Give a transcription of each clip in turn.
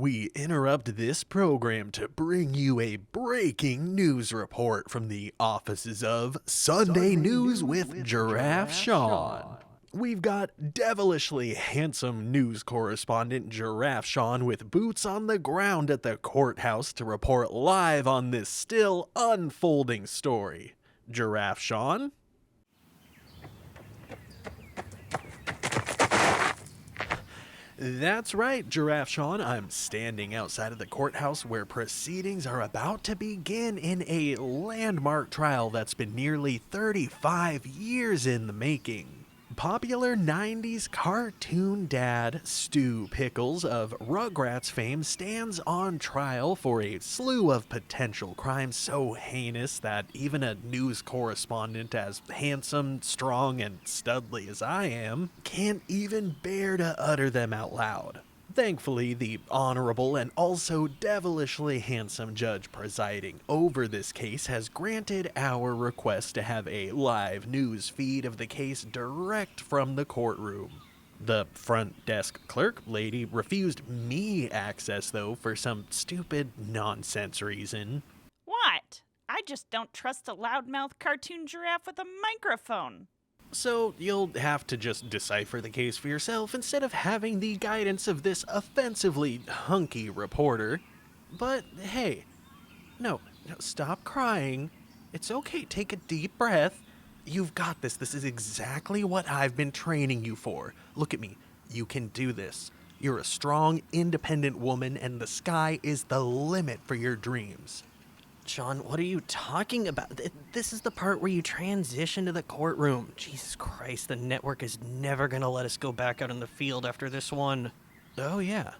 we interrupt this program to bring you a breaking news report from the offices of Sunday News with Giraffe Shawn. We've got devilishly handsome news correspondent Giraffe Shawn with boots on the ground at the courthouse to report live on this still unfolding story. Giraffe Shawn? That's right, Giraffe Shawn. I'm standing outside of the courthouse where proceedings are about to begin in a landmark trial that's been nearly 35 years in the making. Popular 90s cartoon dad Stu Pickles of Rugrats fame stands on trial for a slew of potential crimes so heinous that even a news correspondent as handsome, strong, and studly as I am can't even bear to utter them out loud. Thankfully, the honorable and also devilishly handsome judge presiding over this case has granted our request to have a live news feed of the case direct from the courtroom. The front desk clerk lady refused me access, though, for some stupid nonsense reason. What? I just don't trust a loudmouth cartoon giraffe with a microphone. So you'll have to just decipher the case for yourself instead of having the guidance of this offensively hunky reporter. But hey, no, stop crying. It's okay, take a deep breath. You've got this. This is exactly what I've been training you for. Look at me. You can do this. You're a strong, independent woman, and the sky is the limit for your dreams. Shawn, what are you talking about? This is the part where you transition to the courtroom. Jesus Christ, the network is never going to let us go back out in the field after this one. Oh, yeah.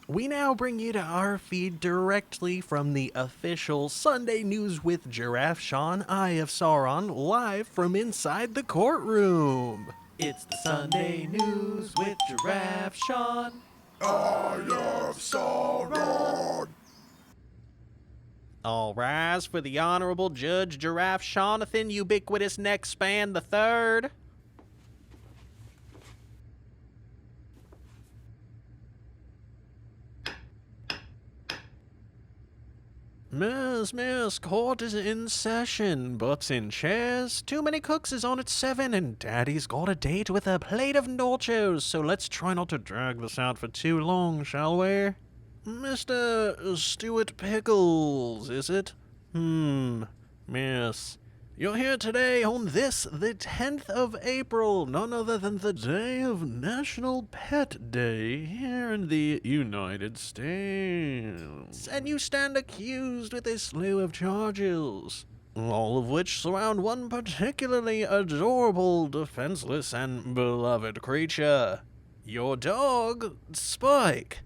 We now bring you to our feed directly from the official Sunday News with Giraffe Shawn Eye of Sauron, live from inside the courtroom. It's the Sunday News with Giraffe Shawn Eye of Sauron. All rise for the Honorable Judge Giraffe Shawnathan Ubiquitous Neckspan III. Miss, court is in session. Butts in chairs. Too many cooks is on at 7, and Daddy's got a date with a plate of nachos, so let's try not to drag this out for too long, shall we? Mr. Stuart Pickles, is it? Miss. You're here today on this, the 10th of April, none other than the day of National Pet Day here in the United States. And you stand accused with a slew of charges, all of which surround one particularly adorable, defenseless, and beloved creature. Your dog, Spike.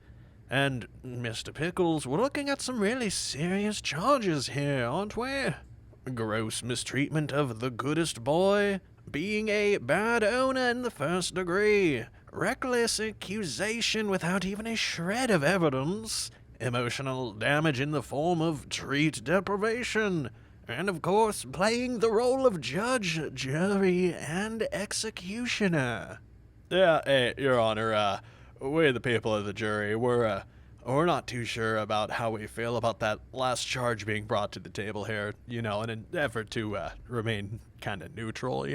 And, Mr. Pickles, we're looking at some really serious charges here, aren't we? Gross mistreatment of the goodest boy, being a bad owner in the first degree, reckless accusation without even a shred of evidence, emotional damage in the form of treat deprivation, and, of course, playing the role of judge, jury, and executioner. Yeah, Your Honor, we the people of the jury, we're not too sure about how we feel about that last charge being brought to the table here, in an effort to remain kind of neutral,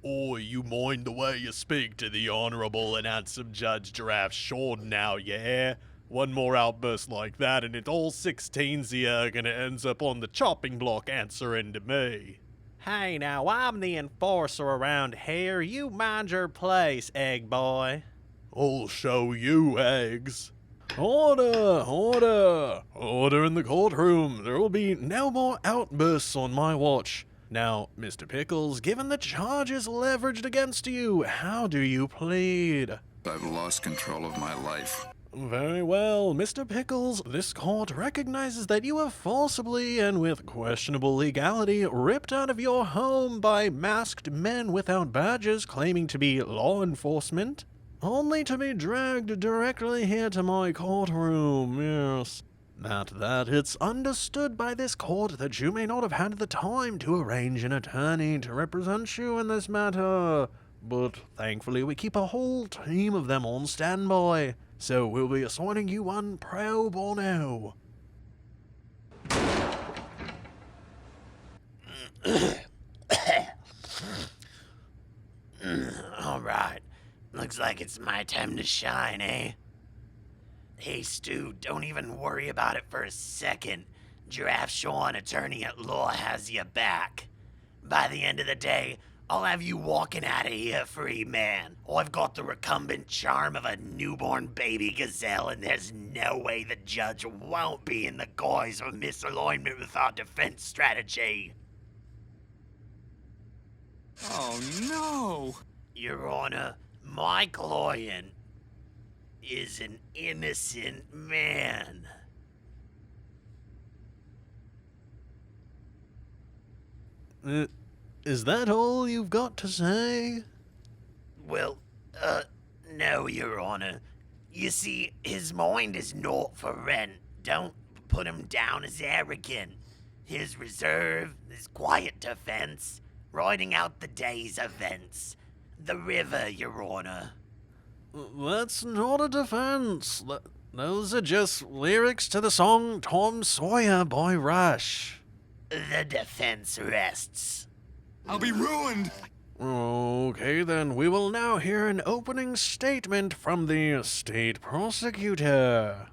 Oh, you mind the way you speak to the Honorable and Handsome Judge Giraffe Shawn now, yeah? One more outburst like that and it all 16's here gonna ends up on the chopping block answering to me. Hey, now, I'm the enforcer around here. You mind your place, egg boy. I'll show you, eggs. Order in the courtroom. There will be no more outbursts on my watch. Now, Mr. Pickles, given the charges leveraged against you, how do you plead? I've lost control of my life. Very well, Mr. Pickles, this court recognizes that you have forcibly and with questionable legality ripped out of your home by masked men without badges claiming to be law enforcement, only to be dragged directly here to my courtroom, yes. At that, it's understood by this court that you may not have had the time to arrange an attorney to represent you in this matter, but thankfully we keep a whole team of them on standby. So we'll be assigning you one pro bono. All right. Looks like it's my time to shine, eh? Hey, Stu, don't even worry about it for a second. Giraffe Shawn, attorney at law, has you back. By the end of the day, I'll have you walking out of here free, man. I've got the recumbent charm of a newborn baby gazelle, and there's no way the judge won't be in the guise of misalignment with our defense strategy. Oh, no! Your Honor, my client is an innocent man. Is that all you've got to say? Well, no, Your Honor. You see, his mind is not for rent. Don't put him down as arrogant. His reserve, his quiet defense, riding out the day's events. The river, Your Honor. That's not a defense. Those are just lyrics to the song Tom Sawyer by Rush. The defense rests. I'll be ruined! Okay, then we will now hear an opening statement from the state prosecutor.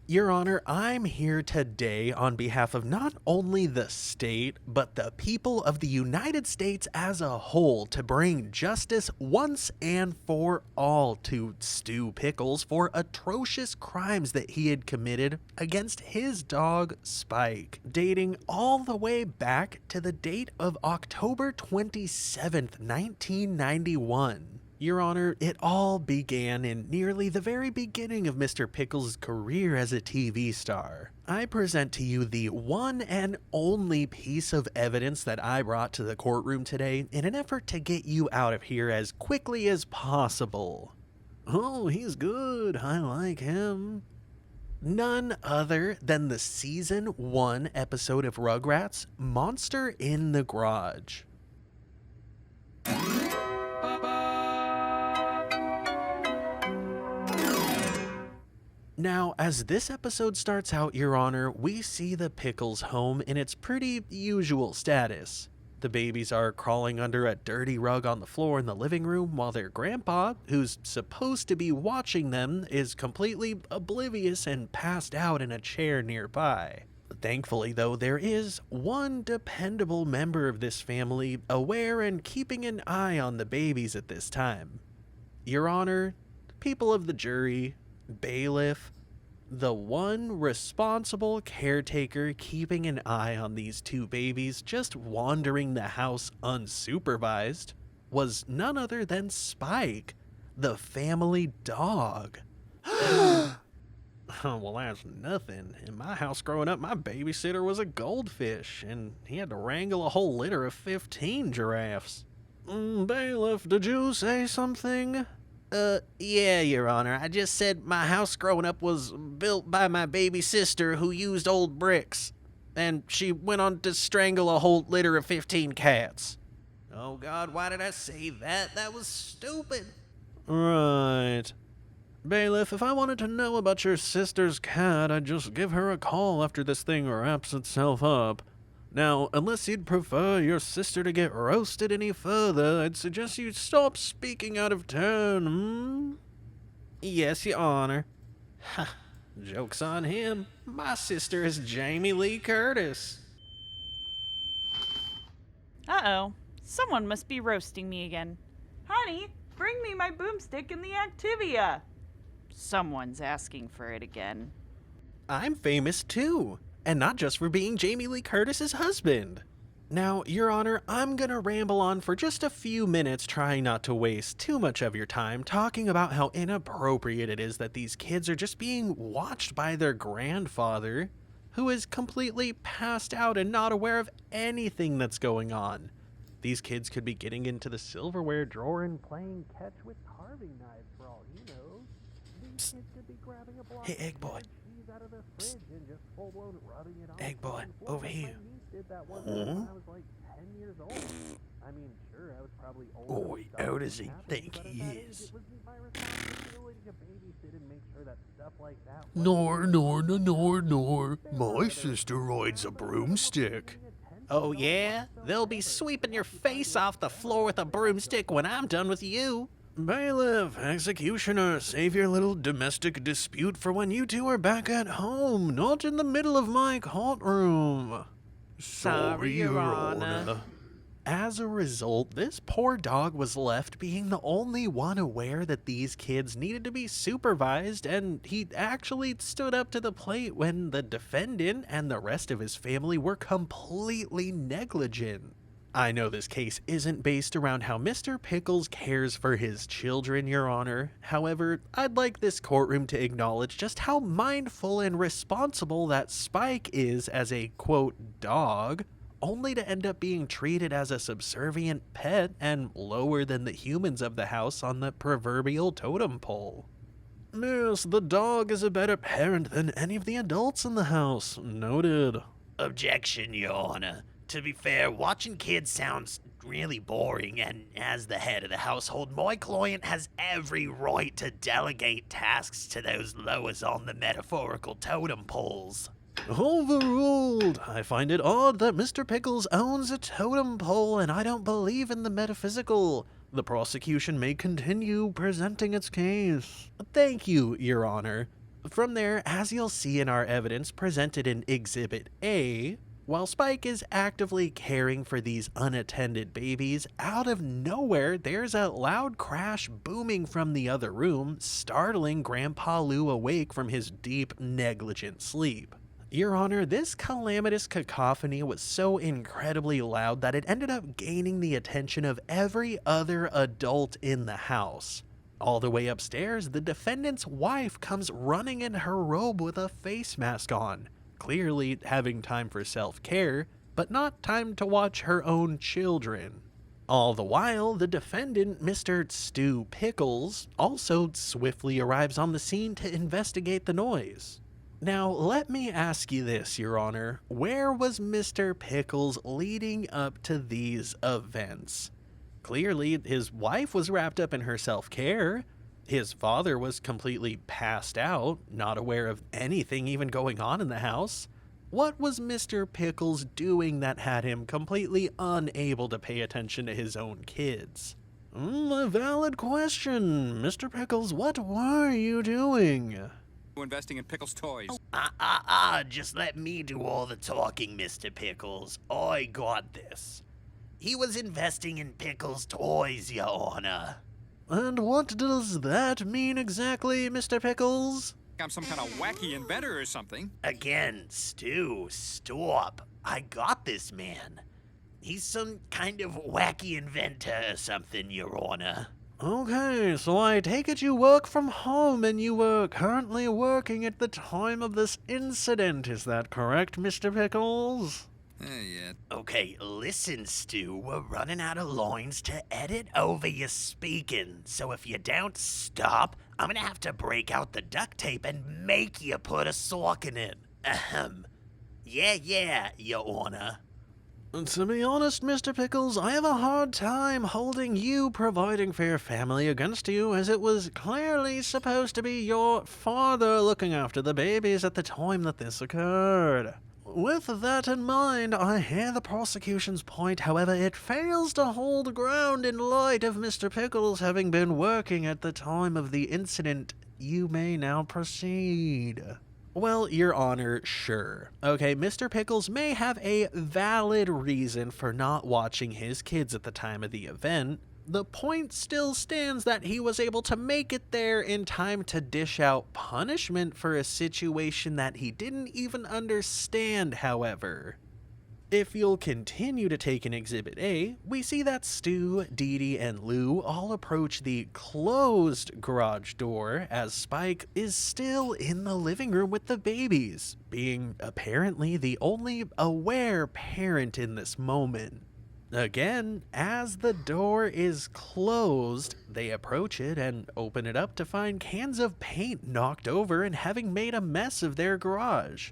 Your Honor, I'm here today on behalf of not only the state, but the people of the United States as a whole to bring justice once and for all to Stu Pickles for atrocious crimes that he had committed against his dog, Spike, dating all the way back to the date of October 27th, 1991. Your Honor, it all began in nearly the very beginning of Mr. Pickles' career as a TV star. I present to you the one and only piece of evidence that I brought to the courtroom today in an effort to get you out of here as quickly as possible. Oh, he's good. I like him. None other than the Season 1 episode of Rugrats, Monster in the Garage. Now, as this episode starts out, Your Honor, we see the Pickles home in its pretty usual status. The babies are crawling under a dirty rug on the floor in the living room while their grandpa, who's supposed to be watching them, is completely oblivious and passed out in a chair nearby. Thankfully, though, there is one dependable member of this family aware and keeping an eye on the babies at this time. Your Honor, people of the jury, bailiff, the one responsible caretaker keeping an eye on these two babies just wandering the house unsupervised was none other than Spike, the family dog. Oh, well, that's nothing. In my house growing up, my babysitter was a goldfish, and he had to wrangle a whole litter of 15 giraffes. Bailiff, did you say something? Yeah, Your Honor. I just said my house growing up was built by my baby sister who used old bricks. And she went on to strangle a whole litter of 15 cats. Oh, God, why did I say that? That was stupid. Right. Bailiff, if I wanted to know about your sister's cat, I'd just give her a call after this thing wraps itself up. Now, unless you'd prefer your sister to get roasted any further, I'd suggest you stop speaking out of turn, Yes, Your Honor. Ha, joke's on him. My sister is Jamie Lee Curtis. Uh-oh. Someone must be roasting me again. Honey, bring me my boomstick and the Activia. Someone's asking for it again. I'm famous too. And not just for being Jamie Lee Curtis's husband. Now, Your Honor, I'm gonna ramble on for just a few minutes trying not to waste too much of your time talking about how inappropriate it is that these kids are just being watched by their grandfather, who is completely passed out and not aware of anything that's going on. These kids could be getting into the silverware drawer and playing catch with carving knives for all he knows. These kids could be grabbing a block Hey, Egg Boy. out of the fridge and just full-blown rubbing it on Egg Boy, the floor over like here. my niece did that one time when I was like 10 years old. I mean, sure, I was probably old. Oi, how does he think he is? It was my responsibility to babysit and make sure that stuff like that. Nor. My sister rides a broomstick. Oh yeah? They'll be sweeping your face off the floor with a broomstick when I'm done with you. Bailiff, executioner, save your little domestic dispute for when you two are back at home, not in the middle of my courtroom. Sorry, Your Honor. As a result, this poor dog was left being the only one aware that these kids needed to be supervised, and he actually stood up to the plate when the defendant and the rest of his family were completely negligent. I know this case isn't based around how Mr. Pickles cares for his children, Your Honor. However, I'd like this courtroom to acknowledge just how mindful and responsible that Spike is as a, quote, dog, only to end up being treated as a subservient pet and lower than the humans of the house on the proverbial totem pole. Yes, the dog is a better parent than any of the adults in the house. Noted. Objection, Your Honor. To be fair, watching kids sounds really boring, and as the head of the household, my client has every right to delegate tasks to those lowest on the metaphorical totem poles. Overruled. I find it odd that Mr. Pickles owns a totem pole and I don't believe in the metaphysical. The prosecution may continue presenting its case. Thank you, Your Honor. From there, as you'll see in our evidence presented in Exhibit A, while Spike is actively caring for these unattended babies, out of nowhere there's a loud crash booming from the other room, startling Grandpa Lou awake from his deep, negligent sleep. Your Honor, this calamitous cacophony was so incredibly loud that it ended up gaining the attention of every other adult in the house. All the way upstairs, the defendant's wife comes running in her robe with a face mask on, clearly having time for self-care, but not time to watch her own children. All the while, the defendant, Mr. Stu Pickles, also swiftly arrives on the scene to investigate the noise. Now, let me ask you this, Your Honor. Where was Mr. Pickles leading up to these events? Clearly, his wife was wrapped up in her self-care. His father was completely passed out, not aware of anything even going on in the house. What was Mr. Pickles doing that had him completely unable to pay attention to his own kids? A valid question. Mr. Pickles, what were you doing? Investing in Pickles toys. Just let me do all the talking, Mr. Pickles. I got this. He was investing in Pickles toys, Your Honor. And what does that mean exactly, Mr. Pickles? I'm some kind of wacky inventor or something. Again, Stu, stop. I got this, man. He's some kind of wacky inventor or something, Your Honor. Okay, so I take it you work from home and you were currently working at the time of this incident. Is that correct, Mr. Pickles? Yeah. Okay, listen, Stu, we're running out of lines to edit over your speaking, so if you don't stop, I'm gonna have to break out the duct tape and make you put a sock in it. Ahem. Yeah, Your Honor. To be honest, Mr. Pickles, I have a hard time holding you providing for your family against you, as it was clearly supposed to be your father looking after the babies at the time that this occurred. With that in mind, I hear the prosecution's point, however, it fails to hold ground in light of Mr. Pickles having been working at the time of the incident. You may now proceed. Well, Your Honor, sure. Okay, Mr. Pickles may have a valid reason for not watching his kids at the time of the event. The point still stands that he was able to make it there in time to dish out punishment for a situation that he didn't even understand, however. If you'll continue to take in Exhibit A, we see that Stu, Dee Dee, and Lou all approach the closed garage door as Spike is still in the living room with the babies, being apparently the only aware parent in this moment. Again, as the door is closed, they approach it and open it up to find cans of paint knocked over and having made a mess of their garage.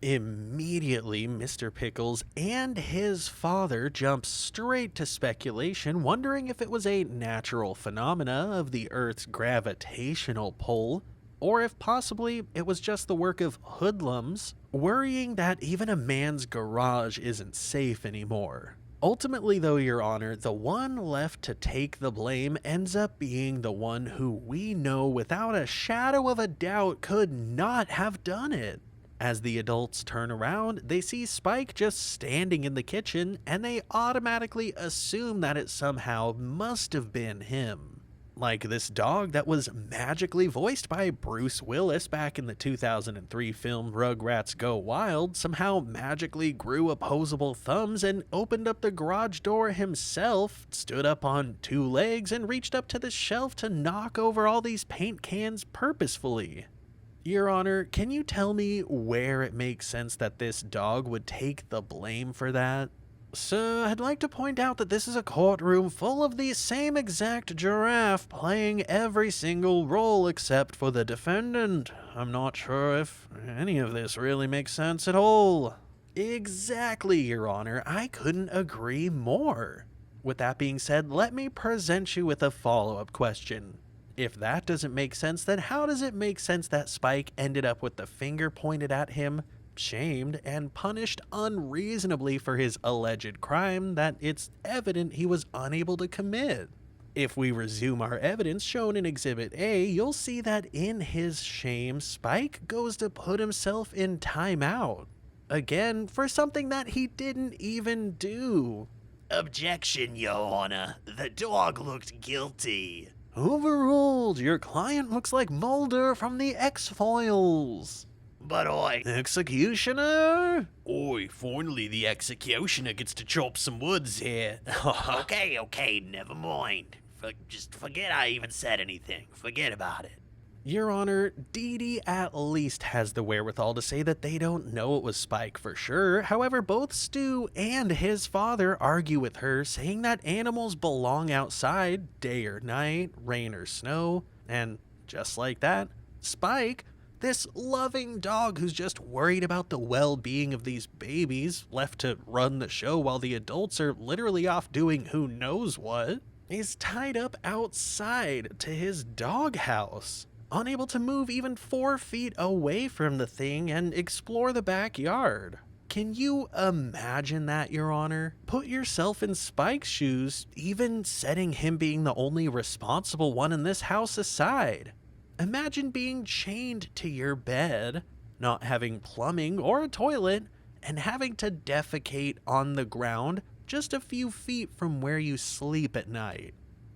Immediately, Mr. Pickles and his father jump straight to speculation, wondering if it was a natural phenomena of the Earth's gravitational pull, or if possibly it was just the work of hoodlums, worrying that even a man's garage isn't safe anymore. Ultimately, though, Your Honor, the one left to take the blame ends up being the one who we know without a shadow of a doubt could not have done it. As the adults turn around, they see Spike just standing in the kitchen, and they automatically assume that it somehow must have been him. Like this dog that was magically voiced by Bruce Willis back in the 2003 film Rugrats Go Wild somehow magically grew opposable thumbs and opened up the garage door himself, stood up on 2 legs, and reached up to the shelf to knock over all these paint cans purposefully. Your Honor, can you tell me where it makes sense that this dog would take the blame for that? So, I'd like to point out that this is a courtroom full of the same exact giraffe playing every single role except for the defendant. I'm not sure if any of this really makes sense at all. Exactly, Your Honor. I couldn't agree more. With that being said, let me present you with a follow-up question. If that doesn't make sense, then how does it make sense that Spike ended up with the finger pointed at him, shamed, and punished unreasonably for his alleged crime that it's evident he was unable to commit? If we resume our evidence shown in Exhibit A, you'll see that in his shame, Spike goes to put himself in timeout. Again, for something that he didn't even do. Objection, Your Honor. The dog looked guilty. Overruled. Your client looks like Mulder from the X-Files. But Executioner? Oi, finally the executioner gets to chop some woods here. Okay, never mind. Just forget I even said anything. Forget about it. Your Honor, Dee Dee at least has the wherewithal to say that they don't know it was Spike for sure. However, both Stu and his father argue with her, saying that animals belong outside, day or night, rain or snow. And just like that, Spike, this loving dog who's just worried about the well-being of these babies, left to run the show while the adults are literally off doing who knows what, is tied up outside to his doghouse, unable to move even 4 feet away from the thing and explore the backyard. Can you imagine that, Your Honor? Put yourself in Spike's shoes, even setting him being the only responsible one in this house aside. Imagine being chained to your bed, not having plumbing or a toilet, and having to defecate on the ground just a few feet from where you sleep at night.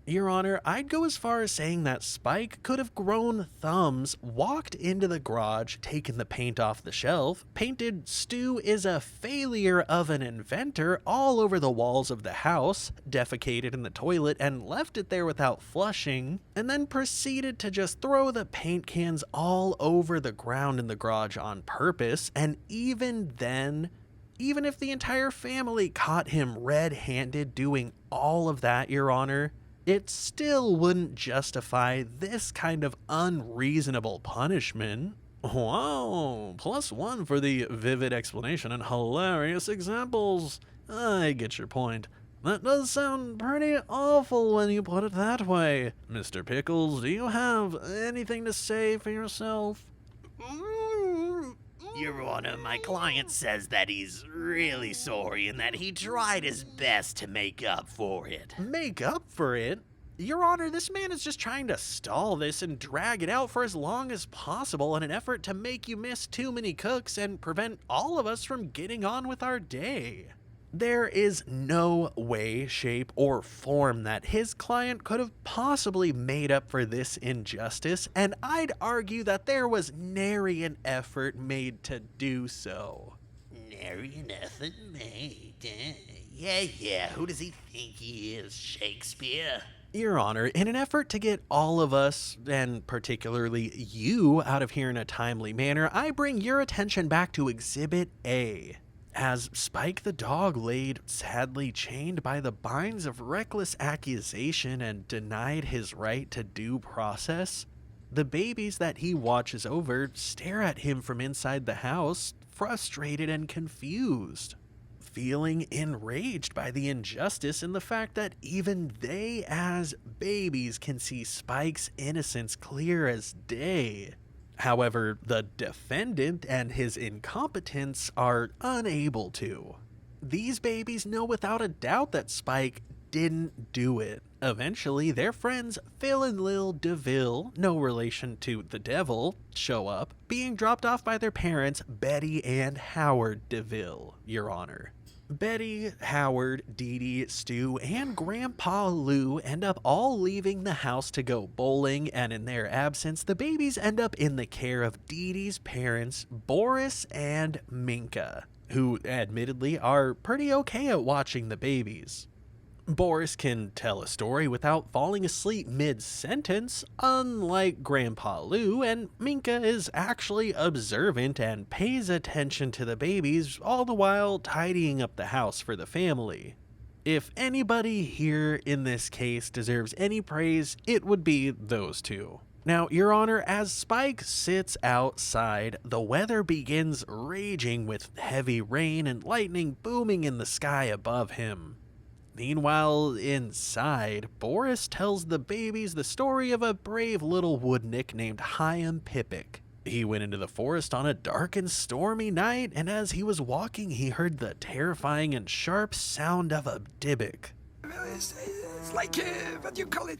Your Honor, I'd go as far as saying that Spike could have grown thumbs, walked into the garage, taken the paint off the shelf, painted "Stu is a failure of an inventor" all over the walls of the house, defecated in the toilet and left it there without flushing, and then proceeded to just throw the paint cans all over the ground in the garage on purpose. And even then, even if the entire family caught him red-handed doing all of that, Your Honor, it still wouldn't justify this kind of unreasonable punishment. Wow, +1 for the vivid explanation and hilarious examples. I get your point. That does sound pretty awful when you put it that way. Mr. Pickles, do you have anything to say for yourself? Your Honor, my client says that he's really sorry and that he tried his best to make up for it. Make up for it? Your Honor, this man is just trying to stall this and drag it out for as long as possible in an effort to make you miss too many cooks and prevent all of us from getting on with our day. There is no way, shape, or form that his client could have possibly made up for this injustice, and I'd argue that there was nary an effort made to do so. Nary an effort made. Yeah, who does he think he is, Shakespeare? Your Honor, in an effort to get all of us, and particularly you, out of here in a timely manner, I bring your attention back to Exhibit A. As Spike the dog laid sadly chained by the binds of reckless accusation and denied his right to due process, the babies that he watches over stare at him from inside the house, frustrated and confused, feeling enraged by the injustice and the fact that even they as babies can see Spike's innocence clear as day. However, the defendant and his incompetence are unable to. These babies know without a doubt that Spike didn't do it. Eventually, their friends Phil and Lil DeVille, no relation to the devil, show up, being dropped off by their parents Betty and Howard DeVille, Your Honor. Betty, Howard, Dee Dee, Stu, and Grandpa Lou end up all leaving the house to go bowling, and in their absence, the babies end up in the care of Dee Dee's parents, Boris and Minka, who admittedly are pretty okay at watching the babies. Boris can tell a story without falling asleep mid-sentence, unlike Grandpa Lou, and Minka is actually observant and pays attention to the babies, all the while tidying up the house for the family. If anybody here in this case deserves any praise, it would be those two. Now, Your Honor, as Spike sits outside, the weather begins raging with heavy rain and lightning booming in the sky above him. Meanwhile, inside, Boris tells the babies the story of a brave little woodnick named Chaim Pippick. He went into the forest on a dark and stormy night, and as he was walking, he heard the terrifying and sharp sound of a dybbuk. It's like, what do you call it?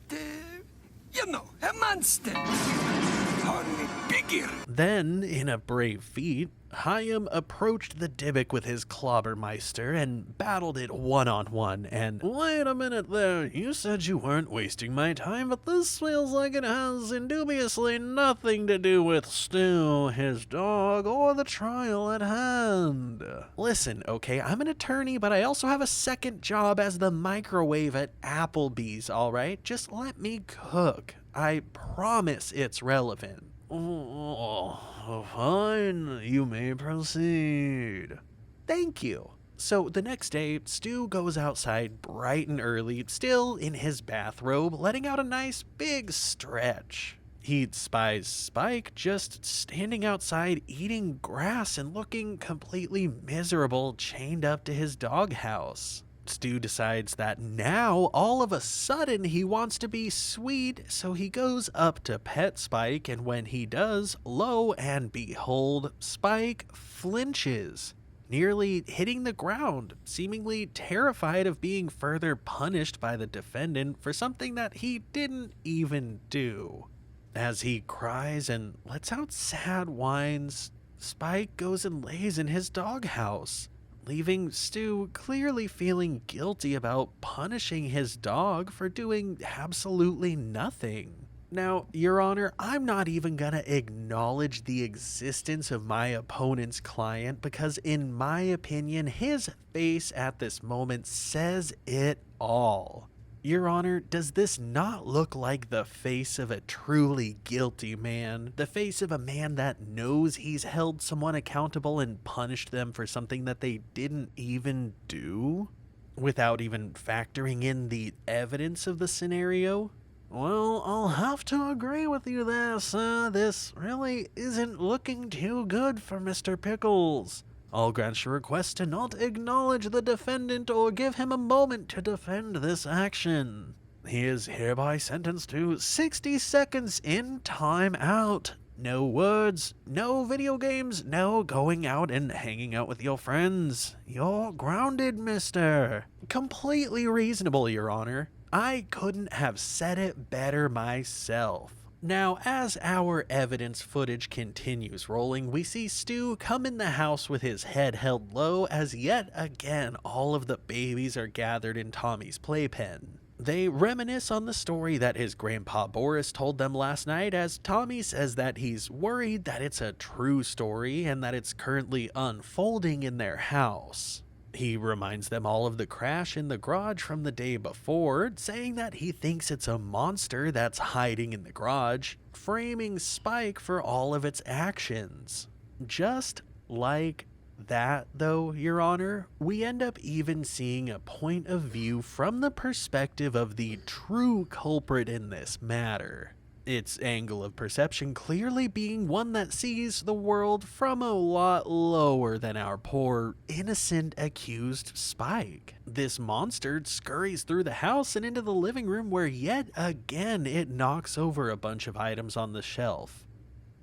A monster. Only bigger. Then, in a brave feat, Chaim approached the dybbuk with his Clobbermeister and battled it one-on-one, and wait a minute there, you said you weren't wasting my time, but this feels like it has indubiously nothing to do with Stu, his dog, or the trial at hand. Listen, okay, I'm an attorney, but I also have a second job as the microwave at Applebee's, alright? Just let me cook. I promise it's relevant. Oh, fine. You may proceed. Thank you. So the next day, Stu goes outside bright and early, still in his bathrobe, letting out a nice big stretch. He spies Spike just standing outside eating grass and looking completely miserable, chained up to his doghouse. Stu decides that now, all of a sudden, he wants to be sweet, so he goes up to pet Spike, and when he does, lo and behold, Spike flinches, nearly hitting the ground, seemingly terrified of being further punished by the defendant for something that he didn't even do. As he cries and lets out sad whines, Spike goes and lays in his doghouse, leaving Stu clearly feeling guilty about punishing his dog for doing absolutely nothing. Now, Your Honor, I'm not even gonna acknowledge the existence of my opponent's client because, in my opinion, his face at this moment says it all. Your Honor, does this not look like the face of a truly guilty man? The face of a man that knows he's held someone accountable and punished them for something that they didn't even do? Without even factoring in the evidence of the scenario? Well, I'll have to agree with you there, sir. This really isn't looking too good for Mr. Pickles. I'll grant your request to not acknowledge the defendant or give him a moment to defend this action. He is hereby sentenced to 60 seconds in time out. No words, no video games, no going out and hanging out with your friends. You're grounded, mister. Completely reasonable, Your Honor. I couldn't have said it better myself. Now, as our evidence footage continues rolling, we see Stu come in the house with his head held low as yet again all of the babies are gathered in Tommy's playpen. They reminisce on the story that his grandpa Boris told them last night, as Tommy says that he's worried that it's a true story and that it's currently unfolding in their house. He reminds them all of the crash in the garage from the day before, saying that he thinks it's a monster that's hiding in the garage, framing Spike for all of its actions. Just like that, though, Your Honor, we end up even seeing a point of view from the perspective of the true culprit in this matter. its angle of perception clearly being one that sees the world from a lot lower than our poor, innocent accused Spike. This monster scurries through the house and into the living room where yet again it knocks over a bunch of items on the shelf.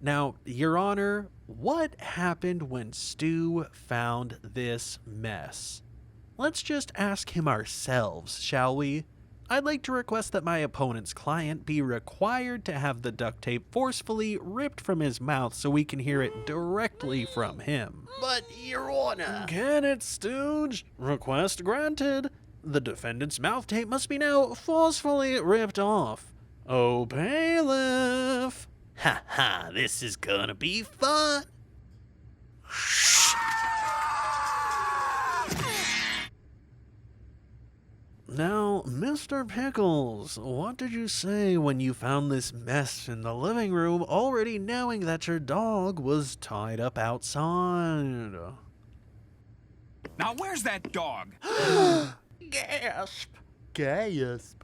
Now, Your Honor, what happened when Stu found this mess? Let's just ask him ourselves, shall we? I'd like to request that my opponent's client be required to have the duct tape forcefully ripped from his mouth so we can hear it directly from him. But, Your Honor. Get it, Stooge? Request granted. The defendant's mouth tape must be now forcefully ripped off. Oh, bailiff. Ha ha, this is gonna be fun. Now, Mr. Pickles, what did you say when you found this mess in the living room, already knowing that your dog was tied up outside? Now, where's that dog? Gasp. Gasp.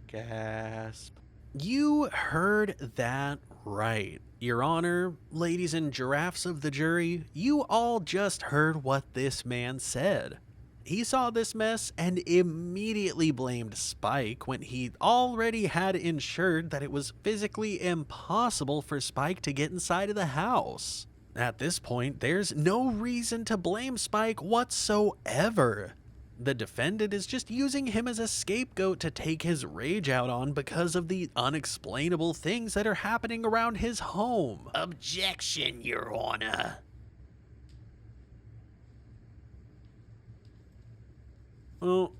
Gasp. You heard that right. Your Honor, ladies and giraffes of the jury, you all just heard what this man said. He saw this mess and immediately blamed Spike when he already had ensured that it was physically impossible for Spike to get inside of the house. At this point, there's no reason to blame Spike whatsoever. The defendant is just using him as a scapegoat to take his rage out on because of the unexplainable things that are happening around his home. Objection, Your Honor. Oh,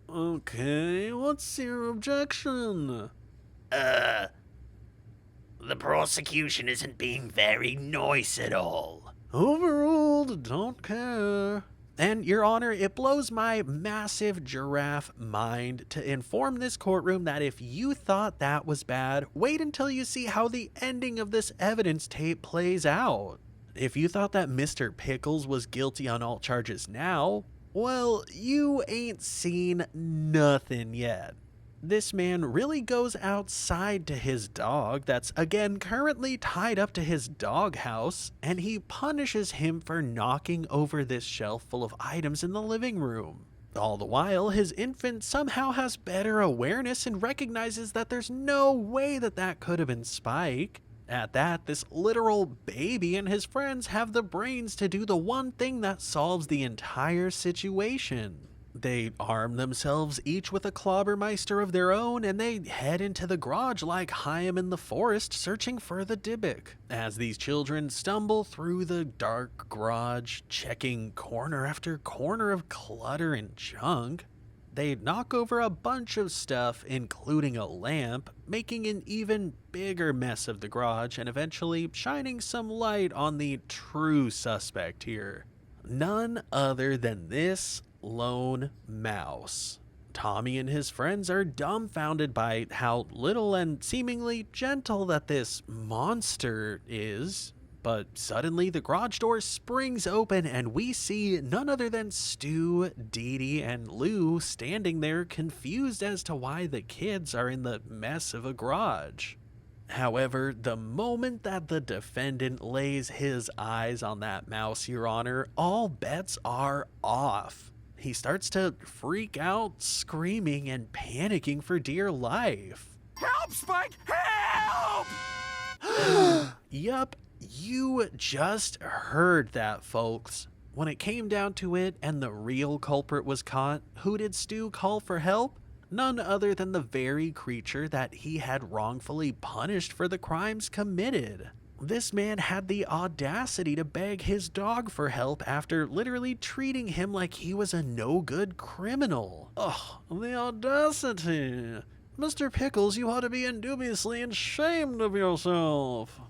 okay, what's your objection? The prosecution isn't being very nice at all. Overruled, don't care. And, Your Honor, it blows my massive giraffe mind to inform this courtroom that if you thought that was bad, wait until you see how the ending of this evidence tape plays out. If you thought that Mr. Pickles was guilty on all charges now, well, you ain't seen nothing yet. This man really goes outside to his dog that's, again, currently tied up to his doghouse, and he punishes him for knocking over this shelf full of items in the living room. All the while, his infant somehow has better awareness and recognizes that there's no way that that could have been Spike. At that, this literal baby and his friends have the brains to do the one thing that solves the entire situation. They arm themselves each with a clobbermeister of their own, and they head into the garage like Chaim in the forest searching for the Dybbuk. As these children stumble through the dark garage, checking corner after corner of clutter and junk, they knock over a bunch of stuff, including a lamp, making an even bigger mess of the garage and eventually shining some light on the true suspect here. None other than this lone mouse. Tommy and his friends are dumbfounded by how little and seemingly gentle that this monster is, but suddenly the garage door springs open and we see none other than Stu, Dee Dee, and Lou standing there confused as to why the kids are in the mess of a garage. However, the moment that the defendant lays his eyes on that mouse, Your Honor, all bets are off. He starts to freak out, screaming and panicking for dear life. Help, Spike! Help! Yup, you just heard that, folks. When it came down to it and the real culprit was caught, who did Stu call for help? None other than the very creature that he had wrongfully punished for the crimes committed. This man had the audacity to beg his dog for help after literally treating him like he was a no-good criminal. Ugh, the audacity. Mr. Pickles, you ought to be indubiously ashamed of yourself.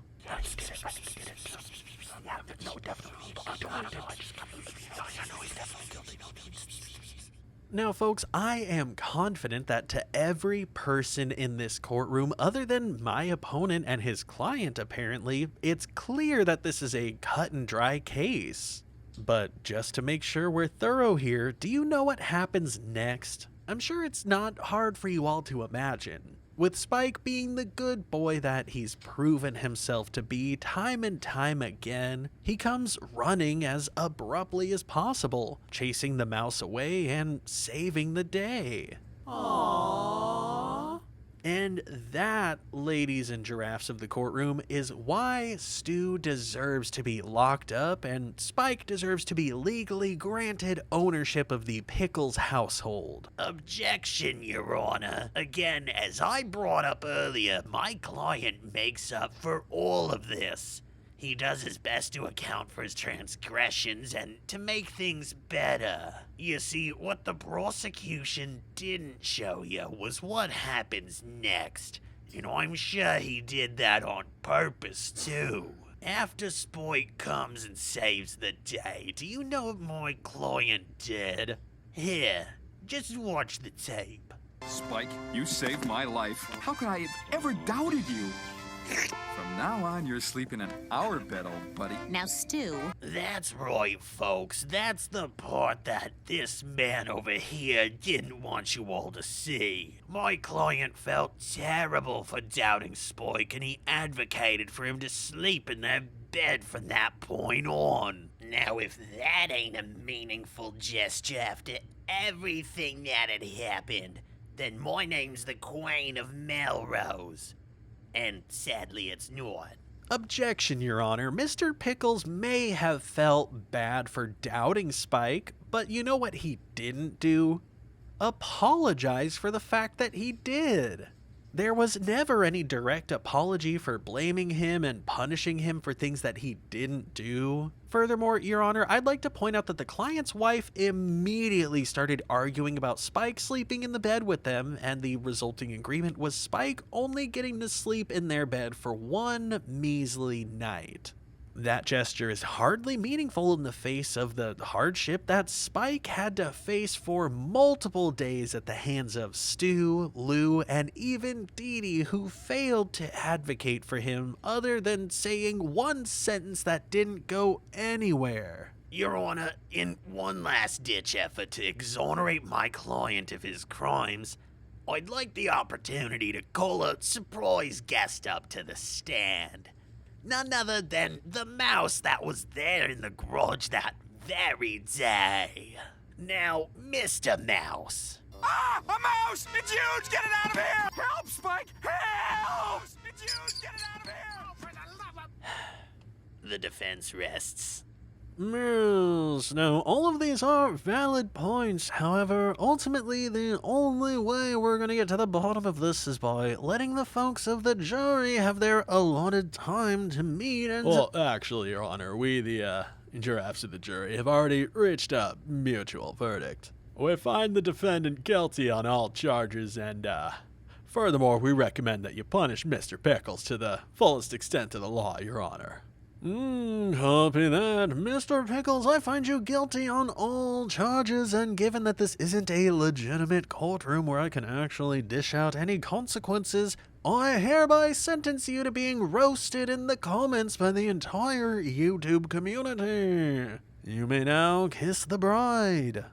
Now, folks, I am confident that to every person in this courtroom, other than my opponent and his client, apparently, it's clear that this is a cut and dry case. But just to make sure we're thorough here, do you know what happens next? I'm sure it's not hard for you all to imagine. with Spike being the good boy that he's proven himself to be time and time again, he comes running as abruptly as possible, chasing the mouse away and saving the day. Aww. And that, ladies and giraffes of the courtroom, is why Stu deserves to be locked up and Spike deserves to be legally granted ownership of the Pickles household. Objection, Your Honor. Again, as I brought up earlier, my client makes up for all of this. He does his best to account for his transgressions and to make things better. You see, what the prosecution didn't show you was what happens next. And I'm sure he did that on purpose, too. After Spike comes and saves the day, do you know what my client did? Here, just watch the tape. Spike, you saved my life. How could I have ever doubted you? From now on, you're sleeping in our bed, old buddy. Now, Stu. That's right, folks. That's the part that this man over here didn't want you all to see. My client felt terrible for doubting Spike, and he advocated for him to sleep in their bed from that point on. Now, if that ain't a meaningful gesture after everything that had happened, then my name's the Queen of Melrose. And sadly, it's not. Objection, Your Honor. Mr. Pickles may have felt bad for doubting Spike, but you know what he didn't do? Apologize for the fact that he did. There was never any direct apology for blaming him and punishing him for things that he didn't do. Furthermore, Your Honor, I'd like to point out that the client's wife immediately started arguing about Spike sleeping in the bed with them, and the resulting agreement was Spike only getting to sleep in their bed for one measly night. That gesture is hardly meaningful in the face of the hardship that Spike had to face for multiple days at the hands of Stu, Lou, and even Dee Dee, who failed to advocate for him other than saying one sentence that didn't go anywhere. Your Honor, in one last-ditch effort to exonerate my client of his crimes, I'd like the opportunity to call a surprise guest up to the stand. None other than the mouse that was there in the garage that very day. Now, Mr. Mouse. Ah! A mouse! It's huge! Get it out of here! Help, Spike! Help! It's huge! Get it out of here! For the love of... The defense rests. Yes, now all of these are valid points. However, ultimately the only way we're going to get to the bottom of this is by letting the folks of the jury have their allotted time to meet and... Well, actually, Your Honor, we, the giraffes of the jury, have already reached a mutual verdict. We find the defendant guilty on all charges and, furthermore, we recommend that you punish Mr. Pickles to the fullest extent of the law, Your Honor. Copy that. Mr. Pickles, I find you guilty on all charges, and given that this isn't a legitimate courtroom where I can actually dish out any consequences, I hereby sentence you to being roasted in the comments by the entire YouTube community. You may now kiss the bride.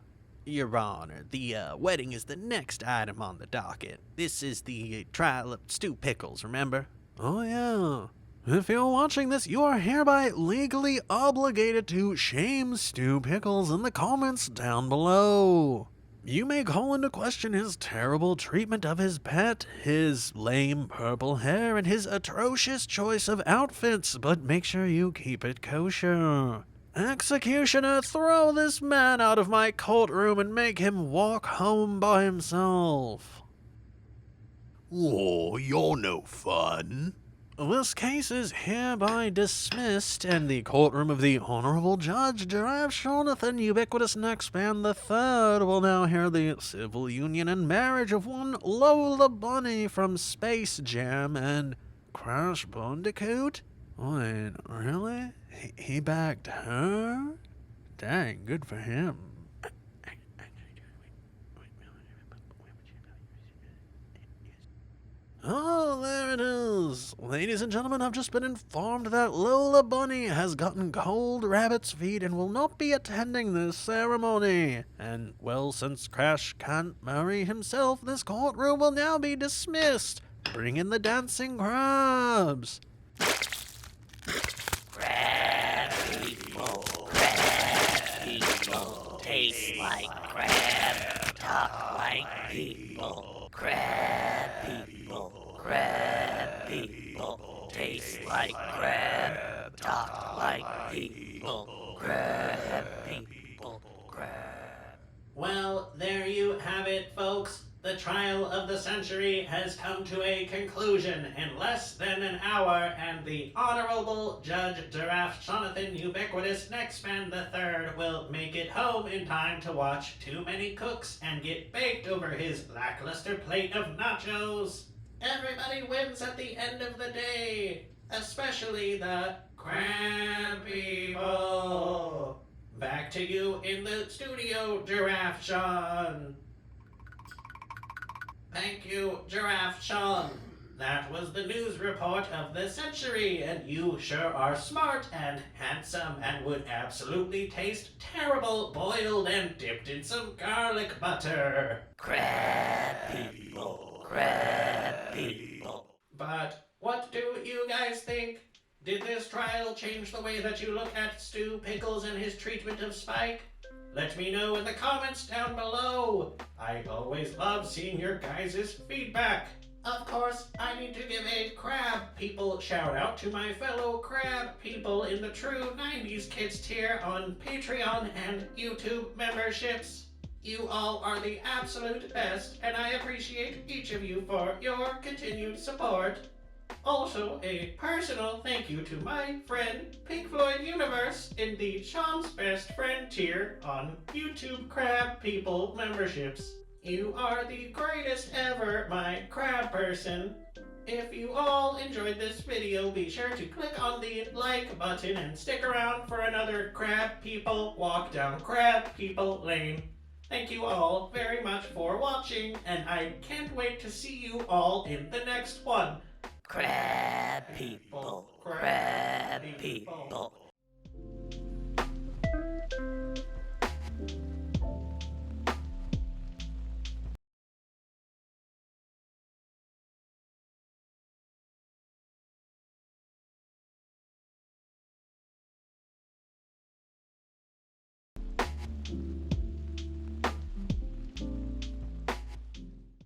Your Honor, the wedding is the next item on the docket. This is the trial of Stu Pickles, remember? Oh, yeah. If you're watching this, you are hereby legally obligated to shame Stu Pickles in the comments down below. You may call into question his terrible treatment of his pet, his lame purple hair, and his atrocious choice of outfits, but make sure you keep it kosher. Executioner, throw this man out of my courtroom and make him walk home by himself. Oh, you're no fun. This case is hereby dismissed, and the courtroom of the Honorable Judge Giraffe Shawn and Ubiquitous Neckspan III will now hear the civil union and marriage of one Lola Bunny from Space Jam and Crash Bandicoot? Wait, really? He backed her? Dang, good for him. Oh, there it is. Ladies and gentlemen, I've just been informed that Lola Bunny has gotten cold rabbit's feet and will not be attending this ceremony. And, well, since Crash can't marry himself, this courtroom will now be dismissed. Bring in the dancing crabs. Crab people, taste like crab, talk like people. Crab people, taste like crab, talk like people. Crab people, crab. Well, there you have it, folks. The trial of the century has come to a conclusion in less than an hour, and the Honorable Judge Giraffe Jonathan Ubiquitous Neckspan III will make it home in time to watch Too Many Cooks and get baked over his lackluster plate of nachos. Everybody wins at the end of the day, especially the crab people. Back to you in the studio, Giraffe Shawn. Thank you, Giraffe Shawn. That was the news report of the century, and you sure are smart and handsome and would absolutely taste terrible boiled and dipped in some garlic butter. Crab people, crab people. But what do you guys think? Did this trial change the way that you look at Stu Pickles and his treatment of Spike? Let me know in the comments down below. I always love seeing your guys' feedback. Of course, I need to give a crab people shout out to my fellow crab people in the true 90s Kids tier on Patreon and YouTube memberships. You all are the absolute best, and I appreciate each of you for your continued support. Also, a personal thank you to my friend Pink Floyd Universe in the Sean's Best Friend tier on YouTube Crab People memberships. You are the greatest ever, my crab person. If you all enjoyed this video, be sure to click on the like button and stick around for another Crab People walk down Crab People Lane. Thank you all very much for watching, and I can't wait to see you all in the next one. Crab people, crab people.